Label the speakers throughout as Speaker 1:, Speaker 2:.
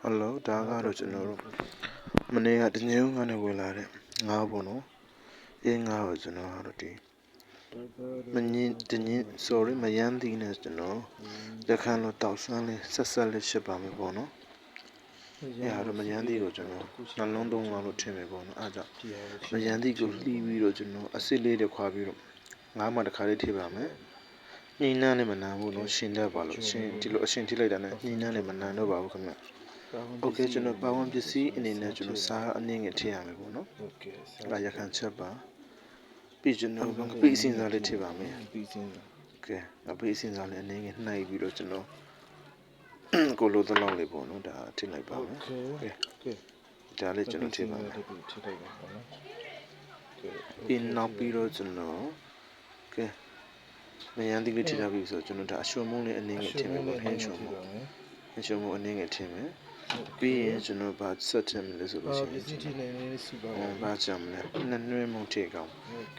Speaker 1: Hello ဒါကတော့ကျွန်တော်တို့မနေ့ကတညုံကနေဝင်လာတဲ့ငါးပေါ့နော်အေးငါးကိုကျွန်တော်ကတော့ဒီsorry မယန်းသီးနဲ့ကျွန်တော်ရခိုင်လိုတောက်ဆန်းလေးဆက်လေးရှစ်ပါမယ်ပေါ့နော်အဲ့ဒါတော့မယန်းသီးကိုကျွန်တော်နှလုံးသုံးလောက်လို့ထင်မယ်ပေါ့နော်အဲ့ဒါမယန်းသီးကိုလှီးပြီးတော့ကျွန်တော်အစ်စ်လေးတွေခွာပြီးတော့ငါးမှတစ်ခါလေးထည့်ပါမယ်ညှိနှမ်းနဲ့မနမ်းဘူးနော်ရှင်တတ်ပါလို့ရှင်ဒီလိုအရှင်ထိလိုက်တာနဲ့ညှိနှမ်းနဲ့မနမ်းတော့ပါဘူးခင်ဗျOkay ကျွန်တော်ပါဝင်ပစ္စည်းအနေနဲ့ကျွန်တော်စားအနည်းငယ်ထည့်ရမယ်ပေါ့နော် Okay လာရခံချက်ပါပြီးကျွန်တော်ပြီးအစင်းစားလေးထည့်ပါမယ်ပြီးအစင်းစား Okay ပြီးအစင်းစားလေးအနည်းငယ်နှိုက်ပြီးတော့ကျွန်တော်ကိုလိုသလောက်လေးပေါ့နော်ဒါထည့်လိုက်ပါမယ် Okay ဒါလေးကျွန်တော်ထည့်ပါမယ်ထည့်လိုက်ပါပေါ့နော် Okay ပြီးနောက်ပြီးတော့ကျွန်တော် Okay မယန်းသီးလေးထည့်ထားပြီဆိုတော့ကျွန်တော်ဒါအရှုံးမုန်းလေးအနည်းငယ်ထည့်မယ်ပေါ့ဟင်းရှုံးမုန်းအနည်းငယ်ထည့်မယ်ပြီးရင်ကျွန်တော်ဗာဆက်ထည့်မယ်လို့ဆိုလို့ရှိရင်ဒီနေလေးစုပါဘာကြမ်းလဲနှွေးမှုထည့်ကောင်း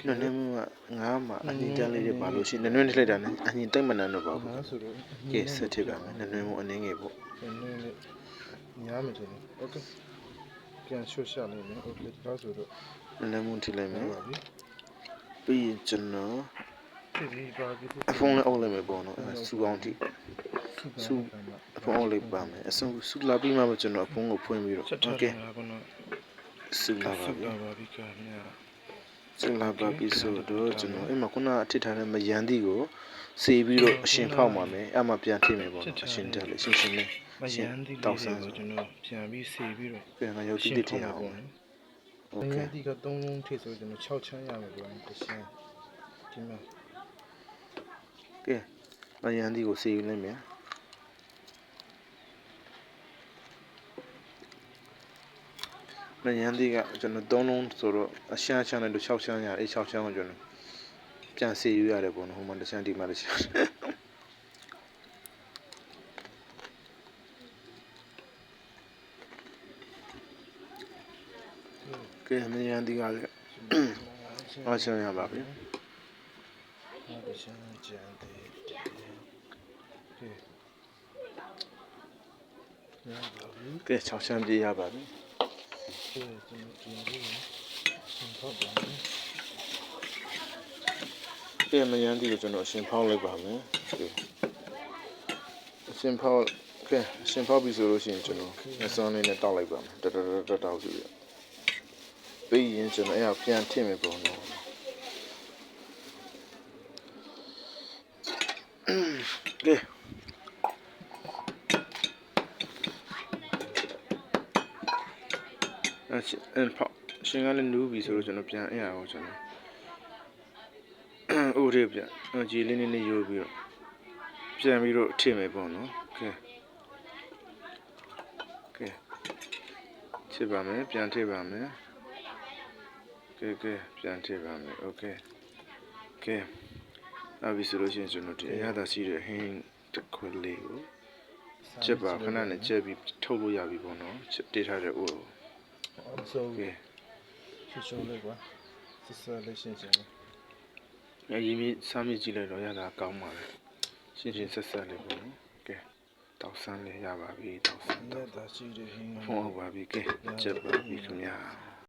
Speaker 1: နှွေးမှုကငါးမှာအညင်တန်းလေးတွေပါလို့ရှိရင်နှွေးထည့်လိုက်တာနဲ့အညင်တိတ်မနန်းတော့ပါဘူးဆိုတော့ကဲဆက်ထည့်ပါမယ်နှွေးမှုအနည်းငယ်ပေါ့နှွေးလေးညားမယ်တယ်โอเคပြန်ရှုရှာနေမယ်โอเคဒါဆိုတော့နှွေးမှုထည့်လိုက်မယ်ပြီးရင်ကျွန်တော်အဖုံးလေးအုပ်လိုက်မယ်ပေါ့နော်စူအောင်ထိစူအဖုံးအုပ်လိုက်ပါမယ်အစုံစူလာပြီးမှကျွန်တော်အဖုံးကိုဖွင့်ပြီးတော့โอเคစူလာပါပြီခင်ဗျာစူလာပါပြီဆိုတော့ကျွန်တော်အဲ့မှာခုနအထစ်ထားတဲ့မယန်းသီးကိုစေပြီးတော့အရှင်ဖောက်ပါမယ်အဲ့မှာပြန်ထိမယ်ပေါ့နော်အရှင်တက်လေရှင်းရှင်းလေးမယန်းသီးတောက်ဆန်းဆိုကျွန်တော်ပြန်ပြီးစေပြီးတော့ပြန်ရုပ်သီးတစ်ထည့်အောင်โอเคမယန်းသီးက3လုံးထိဆိုကျွန်တော်6ချမ်းရမယ်ပေါ့တစ်ရှင်းဒီမှာကဲမယန်းသီးကိုစေယူလိုက်မယ်မယန်းသီးကကျွန်တော်3လုံးဆိုတော့အရှမ်းချမ်းနဲ့6ချမ်းရတယ်အဲ့6ချမ်းကိုကျွန်တော်ပြန်စေယူရတယ်ပေါ့နော်ဟိုမှာတစ်ချမ်းဒီမှာတစ်ချမ်းကဲမယန်းသီးကလည်းအရှမ်းရပါပြီကဲ6ချမ်းပြရပါပြီကဲမယန်းသီးကိုကျွန်တော်အရှင်ဖောက်လိုက်ပါမယ်အရှင်ဖောက်ကဲအရှင်ဖောက်ပြီဆိုလို့ရှိရင်ကျွန်တော်အစွမ်းလေးနဲ့တောက်လိုက်ပါမယ်တောက်ကြည့်ရပြီးရင်ကျွန်တော်အဲ့ဒါပြန်ထည့်မယ်ပေါ့နော်ကဲရှင်ကလည်းနူးပြီဆိုတော့ကျွန်တော်ပြန်အဲ့အောင်ကျွန်တော်အိုးရပြန်ကြည်လေးလေးရိုးပြီးတော့ပြန်ပြီးတော့ထည့်မယ်ပေါ့နော်ကဲထည့်ပါမယ်ပြန်ထည့်ပါမယ်ကဲပြန်ထည့်ပါမယ်โอเคကဲအဲ့ဒီဆိုလို့ရှိရင်ကျွန်တော်ဒီအရသာရှိတဲ့ဟင်းတစ်ခွက်လေးကိုချက်ပါခဏနဲ့ချက်ပြီးထုတ်လို့ရပြီပေါ့နော်တေးထားတဲ့အိုးဆိုကဲရှုံးလိုက်ကွာဆက်လေးရှင်းလေးရေးမိစားမိကြည့်လိုက်တော့ရတာကောင်းပါလေရှင်းဆက်လေးပေါ့နော်ကဲတောက်ဆန်းလေးရပါပြီတောက်ဆန်းတော့ရှိတဲ့ဟင်းဖုံးအောင်ပါပြီကဲချက်ပါပြီခင်ဗျာ